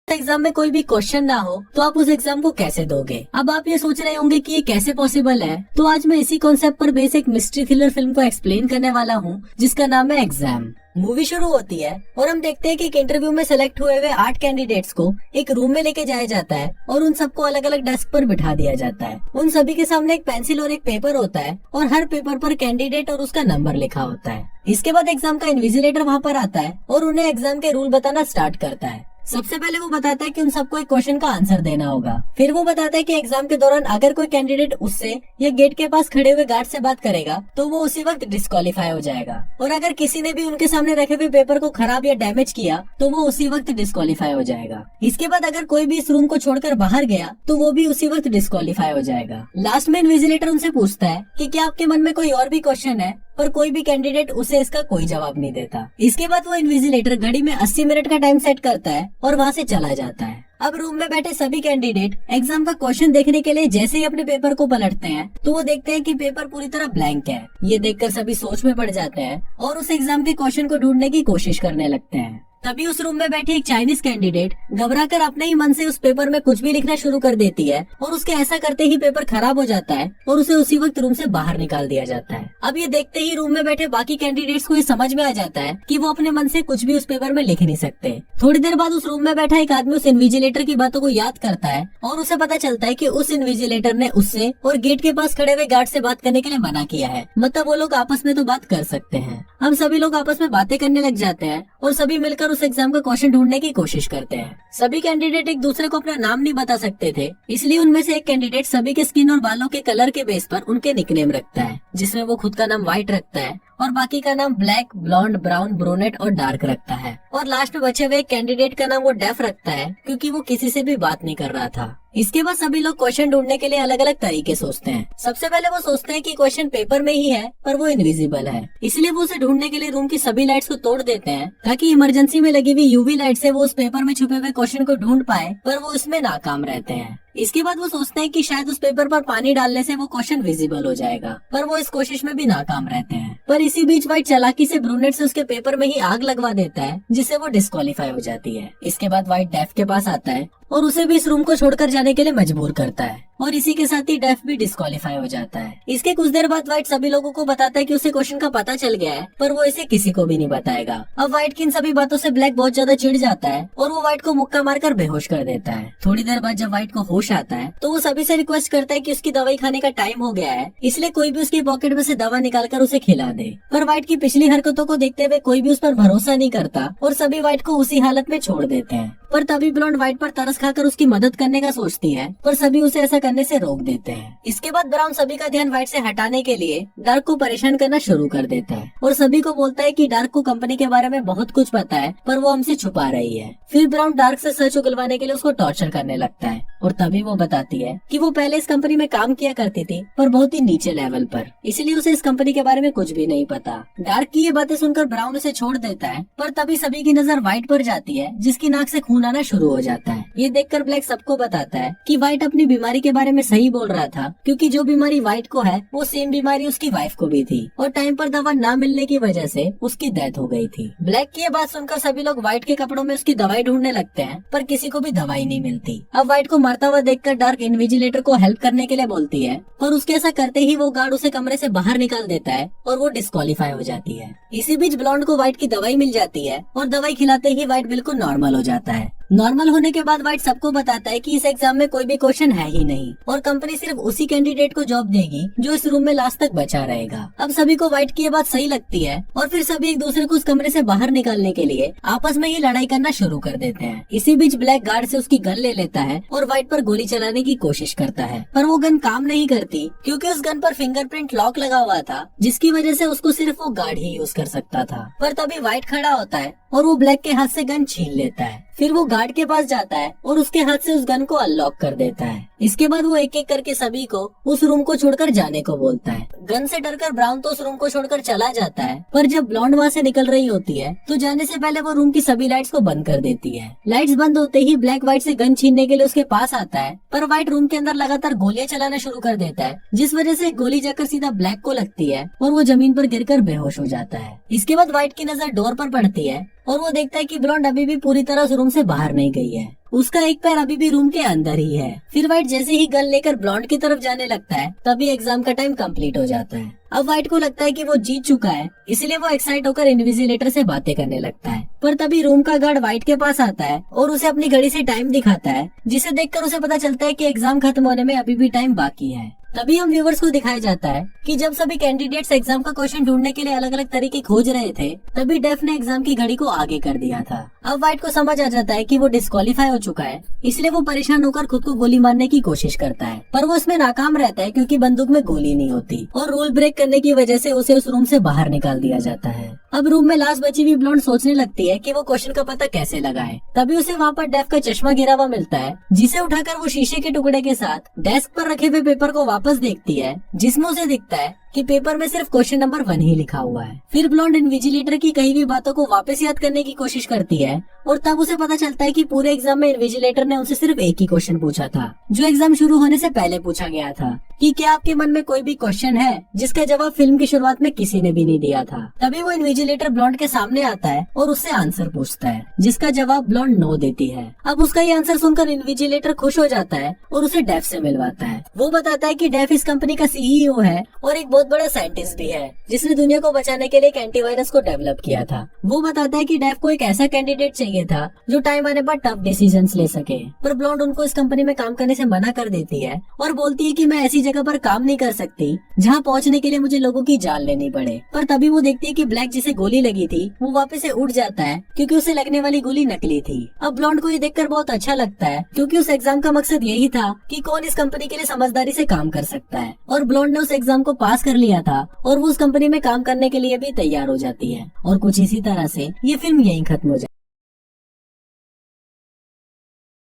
Exam में कोई भी क्वेश्चन ना हो तो आप उस एग्जाम को कैसे दोगे। अब आप ये सोच रहे होंगे कि ये कैसे पॉसिबल है, तो आज मैं इसी कॉन्सेप्ट पर बेस एक मिस्ट्री थ्रिलर फिल्म को एक्सप्लेन करने वाला हूँ जिसका नाम है एग्जाम। मूवी शुरू होती है और हम देखते हैं कि एक इंटरव्यू में सिलेक्ट हुए 8 कैंडिडेट्स को एक रूम में लेके जाया जाता है और उन सबको अलग अलग डेस्क पर बिठा दिया जाता है। उन सभी के सामने एक पेंसिल और एक पेपर होता है और हर पेपर पर कैंडिडेट और उसका नंबर लिखा होता है। इसके बाद एग्जाम का इन्विजिलेटर वहाँ पर आता है और उन्हें एग्जाम के रूल बताना स्टार्ट करता है। सबसे पहले वो बताता है कि उन सबको एक क्वेश्चन का आंसर देना होगा। फिर वो बताता है कि एग्जाम के दौरान अगर कोई कैंडिडेट उससे या गेट के पास खड़े हुए गार्ड से बात करेगा तो वो उसी वक्त डिस्क्वालीफाई हो जाएगा, और अगर किसी ने भी उनके सामने रखे हुए पेपर को खराब या डैमेज किया तो वो उसी वक्त डिस्क्वालीफाई हो जाएगा। इसके बाद अगर कोई भी इस रूम को छोड़कर बाहर गया तो वो भी उसी वक्त डिस्क्वालीफाई हो जाएगा। लास्ट में इन्विजिलेटर उनसे पूछता है कि क्या आपके मन में कोई और भी क्वेश्चन है, पर कोई भी कैंडिडेट उसे इसका कोई जवाब नहीं देता। इसके बाद वो इन्विजिलेटर घड़ी में 80 मिनट का टाइम सेट करता है और वहाँ से चला जाता है। अब रूम में बैठे सभी कैंडिडेट एग्जाम का क्वेश्चन देखने के लिए जैसे ही अपने पेपर को पलटते हैं तो वो देखते हैं कि पेपर पूरी तरह ब्लैंक है। ये देखकर सभी सोच में पड़ जाते हैं और उस एग्जाम के क्वेश्चन को ढूंढने की कोशिश करने लगते हैं। तभी उस रूम में बैठी एक चाइनीज कैंडिडेट घबराकर अपने ही मन से उस पेपर में कुछ भी लिखना शुरू कर देती है और उसके ऐसा करते ही पेपर खराब हो जाता है और उसे उसी वक्त रूम से बाहर निकाल दिया जाता है। अब ये देखते ही रूम में बैठे बाकी कैंडिडेट्स को ये समझ में आ जाता है कि वो अपने मन से कुछ भी उस पेपर में लिख नहीं सकते। थोड़ी देर बाद उस रूम में बैठा एक आदमी उस इन्विजिलेटर की बातों को याद करता है और उसे पता चलता है कि उस इन्विजिलेटर ने उससे और गेट के पास खड़े हुए गार्ड से बात करने के लिए मना किया है। मतलब वो लोग आपस में तो बात कर सकते हैं। हम सभी लोग आपस में बातें करने लग जाते हैं और सभी मिलकर उस एग्जाम का क्वेश्चन ढूंढने की कोशिश करते हैं। सभी कैंडिडेट एक दूसरे को अपना नाम नहीं बता सकते थे, इसलिए उनमें से एक कैंडिडेट सभी के स्किन और बालों के कलर के बेस पर उनके निकनेम रखता है, जिसमें वो खुद का नाम व्हाइट रखता है और बाकी का नाम ब्लैक, ब्लॉन्ड, ब्राउन, ब्रूनेट और डार्क रखता है। और लास्ट में बचे हुए एक कैंडिडेट का नाम वो डेफ रखता है क्योंकि वो किसी से भी बात नहीं कर रहा था। इसके बाद सभी लोग क्वेश्चन ढूंढने के लिए अलग अलग तरीके सोचते हैं। सबसे पहले वो सोचते हैं कि क्वेश्चन पेपर में ही है पर वो इनविजिबल है, इसलिए वो उसे ढूंढने के लिए रूम की सभी लाइट्स को तोड़ देते हैं ताकि इमरजेंसी में लगी हुई यूवी लाइट से वो उस पेपर में छुपे हुए क्वेश्चन को ढूंढ पाए, पर वो इसमें नाकाम रहते हैं। इसके बाद वो सोचते हैं कि शायद उस पेपर पर पानी डालने से वो क्वेश्चन विजिबल हो जाएगा, पर वो इस कोशिश में भी नाकाम रहते हैं। पर इसी बीच व्हाइट चालाकी से ब्रूनेट से उसके पेपर में ही आग लगवा देता है जिससे वो डिस्क्वालीफाई हो जाती है। इसके बाद व्हाइट डेफ के पास आता है और उसे भी इस रूम को छोड़कर जाने के लिए मजबूर करता है और इसी के साथ ही डेफ भी डिस्क्वालीफाई हो जाता है। इसके कुछ देर बाद व्हाइट सभी लोगों को बताता है कि उसे क्वेश्चन का पता चल गया है, पर वो इसे किसी को भी नहीं बताएगा। अब व्हाइट की इन सभी बातों से ब्लैक बहुत ज्यादा चिढ़ जाता है और वो व्हाइट को मुक्का मारकर बेहोश कर देता है। थोड़ी देर बाद जब व्हाइट को होश आता है तो वो सभी से रिक्वेस्ट करता है कि उसकी दवाई खाने का टाइम हो गया है, इसलिए कोई भी उसकी पॉकेट में से दवा निकालकर उसे खिला दे। पर व्हाइट की पिछली हरकतों को देखते हुए कोई भी उस पर भरोसा नहीं करता और सभी व्हाइट को उसी हालत में छोड़ देते हैं। पर तभी ब्लॉन्ड व्हाइट पर तरस खाकर उसकी मदद करने का सोचती है, पर सभी उसे ऐसा करने से रोक देते हैं। इसके बाद ब्राउन सभी का ध्यान व्हाइट से हटाने के लिए डार्क को परेशान करना शुरू कर देता है और सभी को बोलता है कि डार्क को कंपनी के बारे में बहुत कुछ पता है, पर वो हमसे छुपा रही है। फिर ब्राउन डार्क से सच उगलवाने के लिए उसको टॉर्चर करने लगता है और तभी वो बताती है कि वो पहले इस कंपनी में काम किया करती थी, पर बहुत ही नीचे लेवल पर, इसलिए उसे इस कंपनी के बारे में कुछ भी नहीं पता। डार्क की ये बातें सुनकर ब्राउन उसे छोड़ देता है, पर तभी सभी की नजर व्हाइट पर जाती है जिसकी नाक से खून आना शुरू हो जाता है। ये देखकर ब्लैक सबको बताता है कि व्हाइट अपनी बीमारी के बारे में सही बोल रहा था, क्योंकि जो बीमारी व्हाइट को है वो सेम बीमारी उसकी वाइफ को भी थी और टाइम पर दवा न मिलने की वजह से उसकी डेथ हो गई थी। ब्लैक की ये बात सुनकर सभी लोग व्हाइट के कपड़ों में उसकी दवाई ढूंढने लगते हैं, पर किसी को भी दवाई नहीं मिलती। अब व्हाइट को मरता हुआ देखकर डार्क इन्विजिलेटर को हेल्प करने के लिए बोलती है, पर उसके ऐसा करते ही वो गार्ड उसे कमरे से बाहर निकाल देता है और वो डिस्क्वालीफाई हो जाती है। इसी बीच ब्लॉन्ड को व्हाइट की दवाई मिल जाती है और दवाई खिलाते ही व्हाइट बिल्कुल नॉर्मल हो जाता है। नॉर्मल होने के बाद व्हाइट सबको बताता है कि इस एग्जाम में कोई भी क्वेश्चन है ही नहीं और कंपनी सिर्फ उसी कैंडिडेट को जॉब देगी जो इस रूम में लास्ट तक बचा रहेगा। अब सभी को व्हाइट की ये बात सही लगती है और फिर सभी एक दूसरे को उस कमरे से बाहर निकालने के लिए आपस में ही लड़ाई करना शुरू कर देते हैं। इसी बीच ब्लैक गार्ड से उसकी गन ले लेता है और व्हाइट पर गोली चलाने की कोशिश करता है, पर वो गन काम नहीं करती क्योंकि उस गन पर फिंगरप्रिंट लॉक लगा हुआ था, जिसकी वजह से उसको सिर्फ वो गार्ड ही यूज कर सकता था। पर तभी व्हाइट खड़ा होता है और वो ब्लैक के हाथ से गन छीन लेता है। फिर वो गार्ड के पास जाता है और उसके हाथ से उस गन को अनलॉक कर देता है। इसके बाद वो एक एक करके सभी को उस रूम को छोड़कर जाने को बोलता है। गन से डरकर ब्राउन तो उस रूम को छोड़कर चला जाता है, पर जब ब्लॉन्ड वहाँ से निकल रही होती है तो जाने से पहले वो रूम की सभी लाइट्स को बंद कर देती है। लाइट्स बंद होते ही ब्लैक व्हाइट से गन छीनने के लिए उसके पास आता है, पर व्हाइट रूम के अंदर लगातार गोलियां चलाना शुरू कर देता है, जिस वजह से गोली जाकर सीधा ब्लैक को लगती है और वो जमीन पर गिरकर बेहोश हो जाता है। इसके बाद व्हाइट की नजर डोर पर पड़ती है और वो देखता है कि ब्लॉन्ड अभी भी पूरी तरह उस रूम से बाहर नहीं गई है। उसका एक पैर अभी भी रूम के अंदर ही है। फिर व्हाइट जैसे ही गन लेकर ब्लॉन्ड की तरफ जाने लगता है तभी एग्जाम का टाइम कंप्लीट हो जाता है। अब व्हाइट को लगता है कि वो जीत चुका है, इसलिए वो एक्साइट होकर इनविजिलेटर से बातें करने लगता है। पर तभी रूम का गार्ड व्हाइट के पास आता है और उसे अपनी घड़ी से टाइम दिखाता है, जिसे देखकर उसे पता चलता है कि एग्जाम खत्म होने में अभी भी टाइम बाकी है। तभी हम व्यूवर्स को दिखाया जाता है कि जब सभी कैंडिडेट्स एग्जाम का क्वेश्चन ढूंढने के लिए अलग अलग तरीके खोज रहे थे, तभी डेफ ने एग्जाम की घड़ी को आगे कर दिया था। अब व्हाइट को समझ आ जाता है कि वो डिस्क्वालीफाई हो चुका है, इसलिए वो परेशान होकर खुद को गोली मारने की कोशिश करता है, पर वो उसमें नाकाम रहता है क्योंकि बंदूक में गोली नहीं होती और रूल ब्रेक करने की वजह से उसे उस रूम से बाहर निकाल दिया जाता है। अब रूम में लास्ट बची हुई ब्लॉन्ड सोचने लगती है कि वो क्वेश्चन का पता कैसे लगाए। तभी उसे वहाँ पर डेफ का चश्मा गिरा हुआ मिलता है, जिसे उठाकर वो शीशे के टुकड़े के साथ डेस्क पर रखे हुए पेपर को वापस देखती है, जिसमें उसे दिखता है कि पेपर में सिर्फ क्वेश्चन नंबर 1 ही लिखा हुआ है। फिर ब्लॉन्ड इन्विजिलेटर की कही हुई बातों को वापस याद करने की कोशिश करती है और तब उसे पता चलता है कि पूरे एग्जाम में इन्विजिलेटर ने उनसे सिर्फ एक ही क्वेश्चन पूछा था, जो एग्जाम शुरू होने से पहले पूछा गया था, कि क्या आपके मन में कोई भी क्वेश्चन है जिसका जवाब फिल्म की शुरुआत में किसी ने भी नहीं दिया था। तभी वो इन्विजिलेटर ब्लॉन्ड के सामने आता है और उससे आंसर पूछता है, जिसका जवाब ब्लॉन्ड नो देती है। अब उसका ये आंसर सुनकर इन्विजिलेटर खुश हो जाता है और उसे डेफ से मिलवाता है। वो बताता है कि डेफ इस कंपनी का सीईओ है और एक बहुत बड़ा साइंटिस्ट भी है, जिसने दुनिया को बचाने के लिए एक एंटीवायरस को डेवलप किया था। वो बताता है कि डेफ को एक ऐसा कैंडिडेट चाहिए था जो टाइम आने पर टफ डिसीजंस ले सके, पर ब्लॉन्ड उनको इस कंपनी में काम करने से मना कर देती है और बोलती है कि मैं ऐसी जगह पर काम नहीं कर सकती जहाँ पहुँचने के लिए मुझे लोगों की जान लेनी पड़े। पर तभी वो देखती है कि ब्लैक जिसे गोली लगी थी वो वापस से उड़ जाता है क्योंकि उसे लगने वाली गोली नकली थी। अब ब्लॉन्ड को ये देखकर बहुत अच्छा लगता है क्योंकि उस एग्जाम का मकसद यही था कि कौन इस कंपनी के लिए समझदारी से काम कर सकता है, और ब्लॉन्ड ने उस एग्जाम को पास कर लिया था और वो उस कंपनी में काम करने के लिए भी तैयार हो जाती है। और कुछ इसी तरह से ये फिल्म यहीं खत्म हो जाती है।